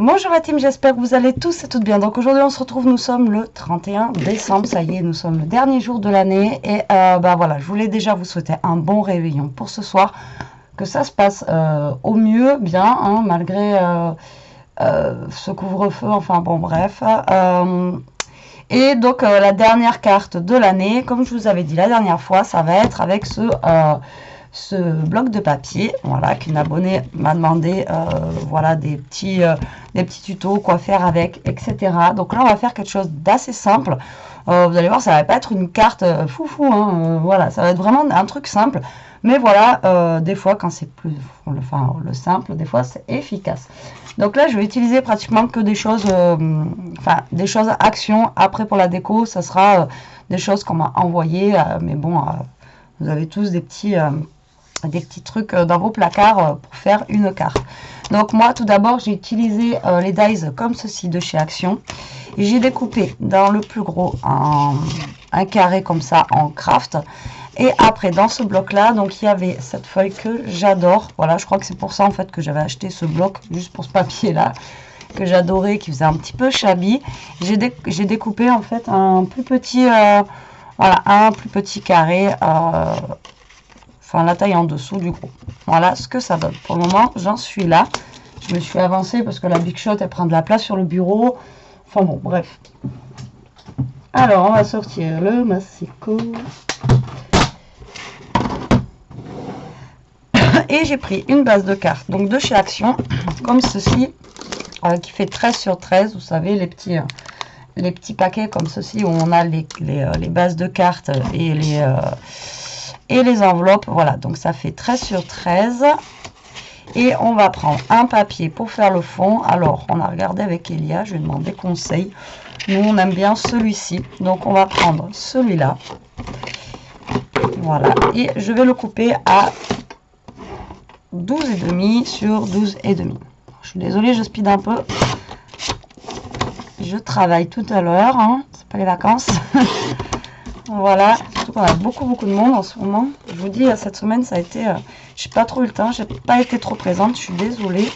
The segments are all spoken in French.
Bonjour la team, j'espère que vous allez tous et toutes bien. Donc aujourd'hui on se retrouve, nous sommes le 31 décembre, ça y est, nous sommes le dernier jour de l'année. Et bah voilà, je voulais déjà vous souhaiter un bon réveillon pour ce soir, que ça se passe au mieux, bien, hein, malgré ce couvre-feu, enfin bon bref. Et donc la dernière carte de l'année, comme je vous avais dit la dernière fois, ça va être avec ce bloc de papier, voilà, qu'une abonnée m'a demandé, voilà, des petits tutos, quoi faire avec, etc. Donc là, on va faire quelque chose d'assez simple. Vous allez voir, ça va pas être une carte foufou, hein, voilà, ça va être vraiment un truc simple. Mais voilà, des fois, quand c'est plus, enfin, le simple, des fois, c'est efficace. Donc là, je vais utiliser pratiquement que des choses, enfin, des choses action. Après, pour la déco, ça sera des choses qu'on m'a envoyées, mais bon, vous avez tous des petits trucs dans vos placards pour faire une carte. Donc moi tout d'abord j'ai utilisé les dies comme ceci de chez Action. J'ai découpé dans le plus gros un carré comme ça en craft. Et après dans ce bloc là, donc il y avait cette feuille que j'adore. Voilà, je crois que c'est pour ça en fait que j'avais acheté ce bloc, juste pour ce papier là que j'adorais, qui faisait un petit peu shabby. J'ai découpé en fait un plus petit voilà, un plus petit carré, enfin la taille en dessous du gros. Voilà ce que ça donne. Pour le moment, j'en suis là. Je me suis avancée parce que la Big Shot, elle prend de la place sur le bureau. Enfin bon, bref. Alors, on va sortir le massicot. Et j'ai pris une base de cartes, donc de chez Action, comme ceci, qui fait 13 sur 13. Vous savez, les petits paquets comme ceci, où on a les bases de cartes et les enveloppes. Voilà, donc ça fait 13 sur 13. Et on va prendre un papier pour faire le fond. Alors, on a regardé avec Elia, je lui ai demandé conseil. Nous, on aime bien celui-ci. Donc, on va prendre celui-là. Voilà, et je vais le couper à 12,5 sur 12,5. Je suis désolée, je speed un peu. Je travaille tout à l'heure, hein. C'est pas les vacances. Voilà, surtout qu'on a beaucoup de monde en ce moment. Je vous dis, cette semaine, ça a été... j'ai pas trop eu le temps, j'ai pas été trop présente, je suis désolée.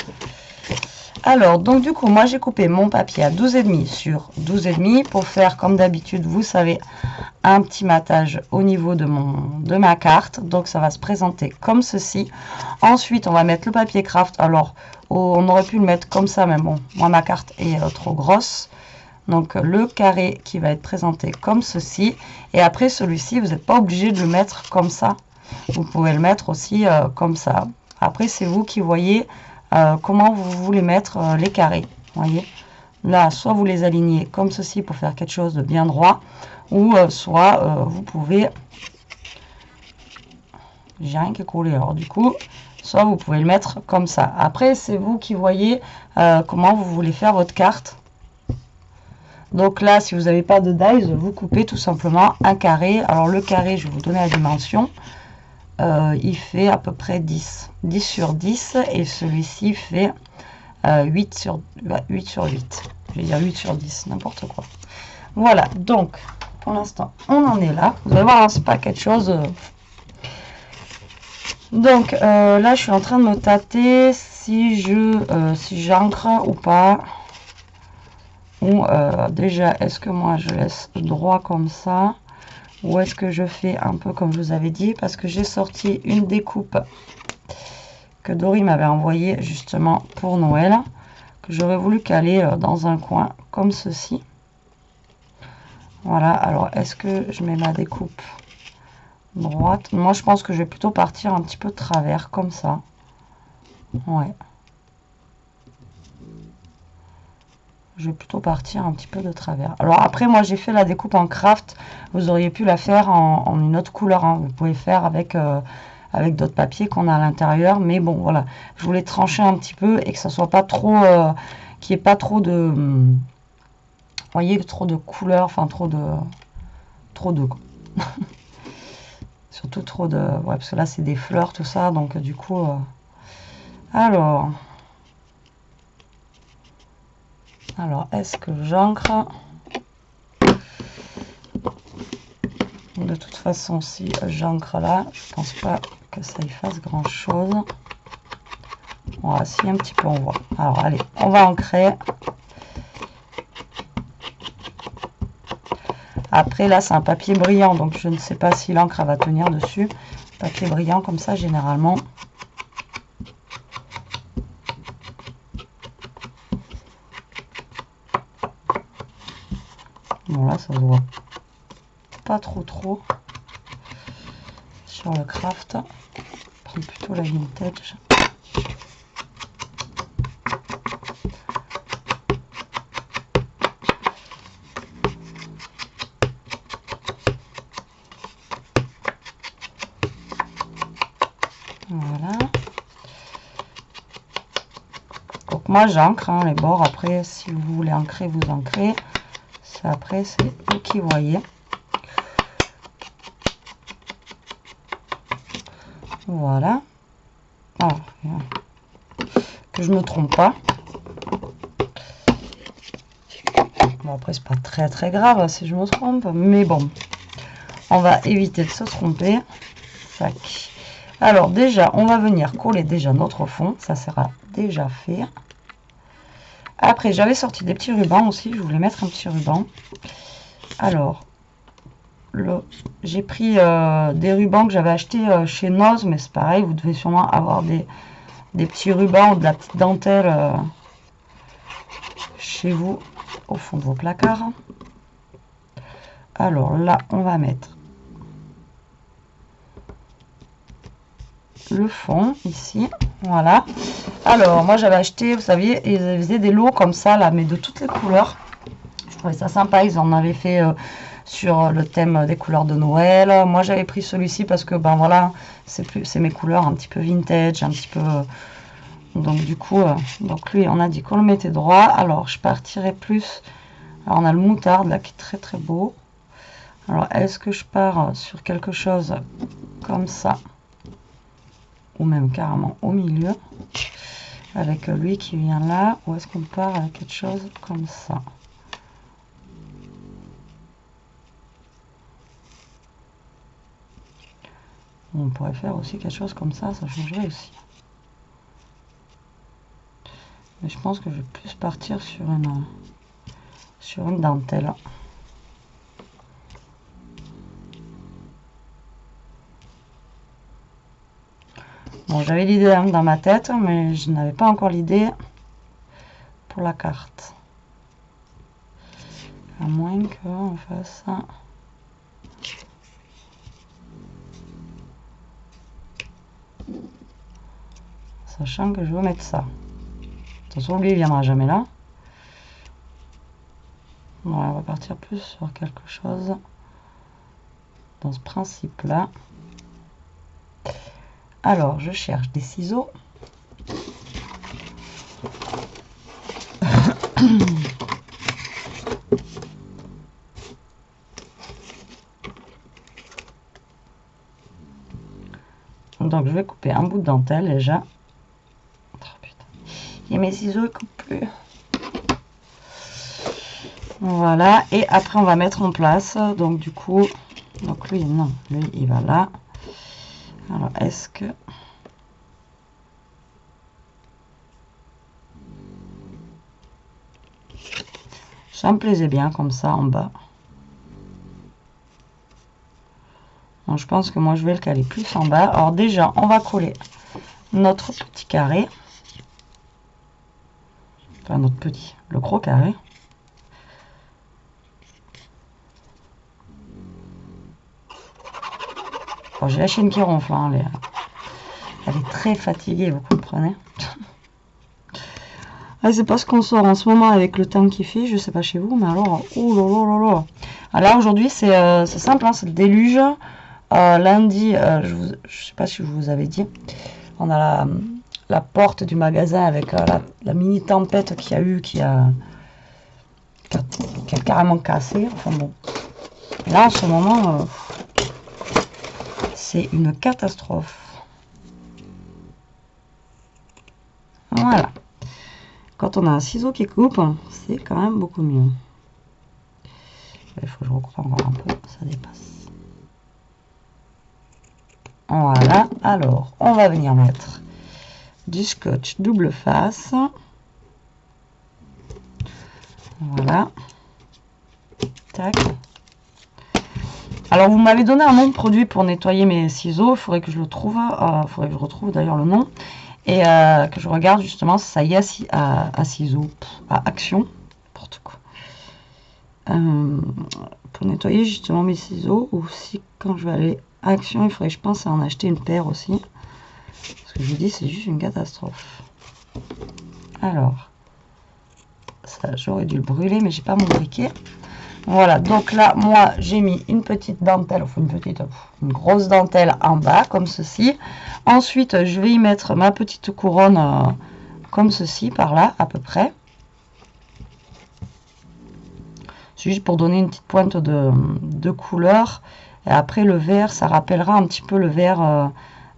Alors, donc du coup, moi j'ai coupé mon papier à 12,5 sur 12,5 pour faire, comme d'habitude, vous savez, un petit matage au niveau de ma carte. Donc ça va se présenter comme ceci. Ensuite, on va mettre le papier craft. Alors, on aurait pu le mettre comme ça, mais bon, moi ma carte est trop grosse. Donc le carré qui va être présenté comme ceci. Et après celui-ci, vous n'êtes pas obligé de le mettre comme ça. Vous pouvez le mettre aussi comme ça. Après, c'est vous qui voyez comment vous voulez mettre les carrés. Voyez, là, soit vous les alignez comme ceci pour faire quelque chose de bien droit. Ou soit vous pouvez... J'ai rien qui est collé. Alors du coup, soit vous pouvez le mettre comme ça. Après, c'est vous qui voyez comment vous voulez faire votre carte. Donc là, si vous n'avez pas de dies, vous coupez tout simplement un carré. Alors le carré, je vais vous donner la dimension. Il fait à peu près 10 sur 10. Et celui-ci fait 8 sur 8. Je vais dire 8 sur 10, n'importe quoi. Voilà, donc pour l'instant, on en est là. Vous allez voir, hein, c'est pas quelque chose... Donc là, je suis en train de me tâter si j'ancre ou pas. Ou déjà, est-ce que moi je laisse droit comme ça, ou est-ce que je fais un peu comme je vous avais dit, parce que j'ai sorti une découpe que Dory m'avait envoyée justement pour Noël, que j'aurais voulu caler dans un coin comme ceci. Voilà, alors est-ce que je mets ma découpe droite? Moi je pense que je vais plutôt partir un petit peu de travers comme ça. Ouais. Je vais plutôt partir un petit peu de travers. Alors après, moi j'ai fait la découpe en craft. Vous auriez pu la faire en une autre couleur, hein. Vous pouvez faire avec d'autres papiers qu'on a à l'intérieur. Mais bon, voilà. Je voulais trancher un petit peu et que ça soit pas trop... qu'il n'y ait pas trop de... vous voyez, trop de couleurs. Enfin, trop de... Surtout trop de... Ouais, parce que là c'est des fleurs, tout ça. Donc du coup... Alors, est-ce que j'ancre? De toute façon, si j'ancre là, je pense pas que ça y fasse grand chose. Voilà, si un petit peu on voit. Alors allez, on va ancrer. Après là c'est un papier brillant, donc je ne sais pas si l'encre va tenir dessus. Papier brillant comme ça généralement. Bon là ça se voit pas trop sur le craft. Prends plutôt la vintage. Voilà. Donc moi j'ancre hein, les bords. Après si vous voulez ancrer, vous ancrez. Ça après c'est vous qui voyez. Voilà. Alors, que je me trompe pas. Bon après c'est pas très grave si je me trompe. Mais bon. On va éviter de se tromper. Tac. Alors déjà, on va venir coller déjà notre fond. Ça sera déjà fait. Après, j'avais sorti des petits rubans aussi. Je voulais mettre un petit ruban. Alors, j'ai pris des rubans que j'avais achetés chez Noz. Mais c'est pareil, vous devez sûrement avoir des petits rubans ou de la petite dentelle chez vous, au fond de vos placards. Alors là, on va mettre le fond ici, voilà. Alors moi j'avais acheté, vous saviez, ils faisaient des lots comme ça là, mais de toutes les couleurs. Je trouvais ça sympa, ils en avaient fait sur le thème des couleurs de Noël. Moi j'avais pris celui-ci parce que ben voilà, c'est mes couleurs un petit peu vintage, un petit peu donc du coup donc lui on a dit qu'on le mettait droit. Alors je partirai plus, alors on a le moutarde là qui est très beau. Alors est-ce que je pars sur quelque chose comme ça, ou même carrément au milieu avec lui qui vient là, ou est-ce qu'on part avec quelque chose comme ça? On pourrait faire aussi quelque chose comme ça changerait aussi, mais je pense que je vais plus partir sur une dentelle. Bon, j'avais l'idée dans ma tête, mais je n'avais pas encore l'idée pour la carte. À moins qu'on fasse ça. Sachant que je veux mettre ça. De toute façon, lui, il viendra jamais là. Voilà, on va partir plus sur quelque chose dans ce principe-là. Alors, je cherche des ciseaux. Donc, je vais couper un bout de dentelle déjà. Oh, putain. Et mes ciseaux, ils coupent plus. Voilà, et après, on va mettre en place. Donc, du coup, donc lui, non, lui, il va là. Alors, est-ce que... ça me plaisait bien comme ça en bas. Donc, je pense que moi, je vais le caler plus en bas. Alors, déjà, on va coller notre petit carré. Enfin, notre petit, le gros carré. Bon, j'ai la chienne qui ronfle, hein, elle est très fatiguée, vous comprenez. Ah, c'est pas ce qu'on sort en ce moment avec le temps qui fait, je sais pas chez vous, mais alors, oh là là là là. Alors aujourd'hui c'est simple, hein, c'est le déluge. Lundi, je sais pas si je vous avais dit, on a la porte du magasin avec la mini tempête qu'il y a eu, qui a carrément cassé. Enfin bon, là en ce moment, c'est une catastrophe. Voilà. Quand on a un ciseau qui coupe, c'est quand même beaucoup mieux. Il faut que je recoupe encore un peu, ça dépasse. Voilà, alors on va venir mettre du scotch double face. Voilà. Tac. Alors, vous m'avez donné un nom de produit pour nettoyer mes ciseaux. Il faudrait que je le trouve. Il faudrait que je retrouve d'ailleurs le nom. Et que je regarde justement si ça y est à ciseaux. À Action. N'importe quoi. Pour nettoyer justement mes ciseaux. Ou si quand je vais aller à Action, il faudrait que je pense à en acheter une paire aussi. Parce que je vous dis, c'est juste une catastrophe. Alors. Ça, j'aurais dû le brûler, mais j'ai pas mon briquet. Voilà, donc là, moi, j'ai mis une petite dentelle, enfin une grosse dentelle en bas, comme ceci. Ensuite, je vais y mettre ma petite couronne, comme ceci, par là, à peu près. C'est juste pour donner une petite pointe de couleur. Et après, le vert, ça rappellera un petit peu le vert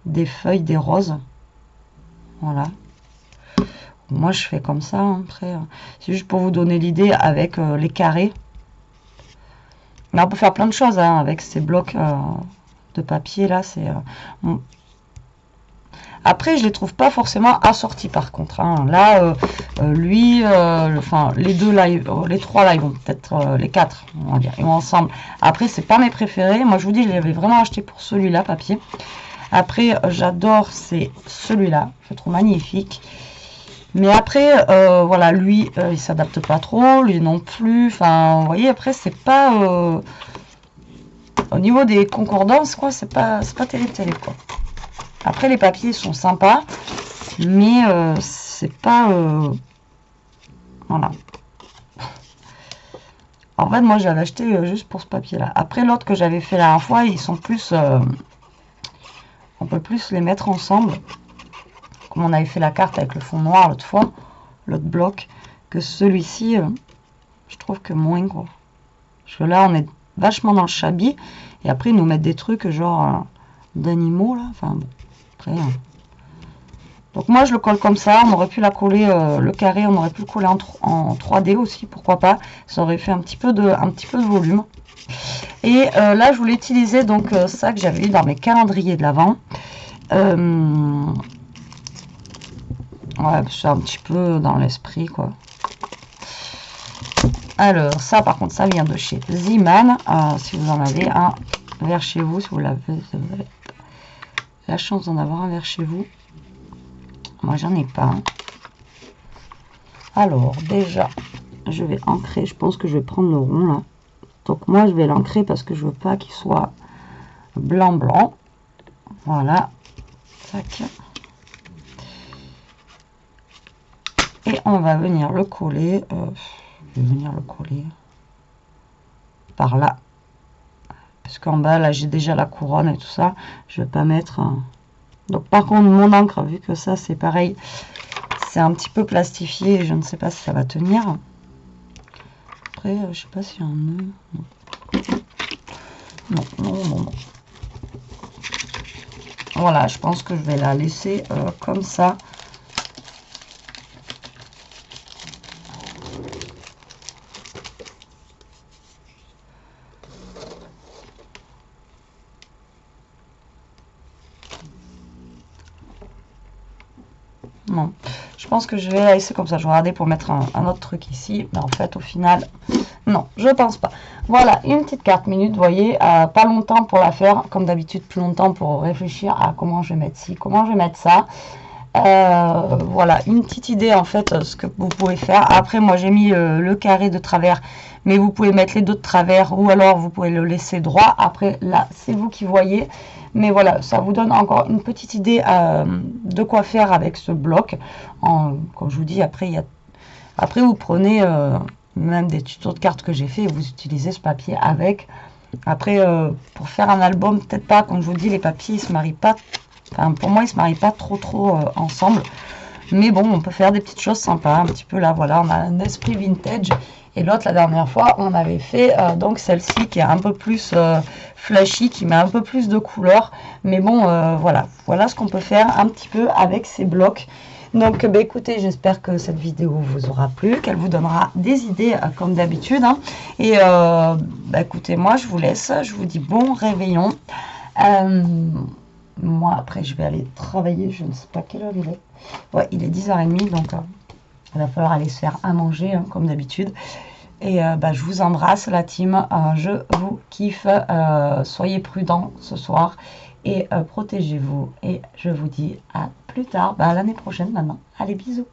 des feuilles des roses. Voilà. Moi, je fais comme ça. Hein, après, c'est juste pour vous donner l'idée avec les carrés. Mais on peut faire plein de choses hein, avec ces blocs de papier là. Bon. Après, je les trouve pas forcément assortis par contre. Hein. Là, lui, enfin les deux là, les trois là, ils vont peut-être les quatre, on va dire, ils vont ensemble. Après, c'est pas mes préférés. Moi, je vous dis, je l'avais vraiment acheté pour celui-là, papier. Après, j'adore, c'est celui-là. Je le trouve magnifique. Mais après, voilà, lui, il s'adapte pas trop, lui non plus. Enfin, vous voyez, après, c'est pas... au niveau des concordances, quoi, c'est pas télé, quoi. Après, les papiers sont sympas, mais c'est pas... voilà. En fait, moi, j'avais acheté juste pour ce papier-là. Après, l'autre que j'avais fait la dernière fois, ils sont plus... on peut plus les mettre ensemble. Comme on avait fait la carte avec le fond noir l'autre fois, l'autre bloc, que celui-ci, je trouve que moins, quoi. Parce que là, on est vachement dans le shabby, et après, ils nous mettent des trucs genre d'animaux, là. Enfin, bon, après... Donc moi, je le colle comme ça. On aurait pu la coller, le carré, on aurait pu le coller en 3D aussi, pourquoi pas. Ça aurait fait un petit peu de volume. Et là, je voulais utiliser donc ça que j'avais eu dans mes calendriers de l'Avent. Ouais, c'est un petit peu dans l'esprit, quoi. Alors, ça, par contre, ça vient de chez Z-Man. Si vous en avez un vers chez vous, si vous avez la chance d'en avoir un vers chez vous. Moi, j'en ai pas. Alors, déjà, je vais ancrer. Je pense que je vais prendre le rond, là. Donc, moi, je vais l'ancrer parce que je veux pas qu'il soit blanc-blanc. Voilà. Tac. Et on va venir le coller. Je vais venir le coller par là. Parce qu'en bas, là, j'ai déjà la couronne et tout ça. Je vais pas mettre... Donc, par contre, mon encre, vu que ça, c'est pareil, c'est un petit peu plastifié. Je ne sais pas si ça va tenir. Après, je sais pas s'il y a un nœud. Non. Voilà, je pense que je vais la laisser comme ça. Non, je pense que je vais la laisser comme ça. Je vais regarder pour mettre un autre truc ici. Mais en fait, au final, non, je pense pas. Voilà, une petite carte minute, vous voyez, pas longtemps pour la faire. Comme d'habitude, plus longtemps pour réfléchir à comment je vais mettre ci, comment je vais mettre ça. Voilà, une petite idée en fait, ce que vous pouvez faire. Après, moi, j'ai mis le carré de travers. Mais vous pouvez mettre les deux de travers ou alors vous pouvez le laisser droit. Après, là, c'est vous qui voyez. Mais voilà, ça vous donne encore une petite idée de quoi faire avec ce bloc. Comme je vous dis, après, après vous prenez même des tutos de cartes que j'ai fait et vous utilisez ce papier avec. Après, pour faire un album, peut-être pas, comme je vous dis, les papiers, ils se marient pas. Enfin, pour moi, ils se marient pas trop ensemble. Mais bon, on peut faire des petites choses sympas. Un petit peu là, voilà, on a un esprit vintage. Et l'autre, la dernière fois, on avait fait donc celle-ci qui est un peu plus flashy, qui met un peu plus de couleur. Mais bon, voilà ce qu'on peut faire un petit peu avec ces blocs. Donc, bah, écoutez, j'espère que cette vidéo vous aura plu, qu'elle vous donnera des idées comme d'habitude. Hein. Et bah, écoutez, moi, je vous laisse. Je vous dis bon réveillon. Moi, après, je vais aller travailler. Je ne sais pas quelle heure il est. Ouais, il est 10h30, donc il va falloir aller se faire à manger, hein, comme d'habitude. Et bah, je vous embrasse, la team. Je vous kiffe. Soyez prudents ce soir et protégez-vous. Et je vous dis à plus tard, bah, à l'année prochaine maintenant. Allez, bisous.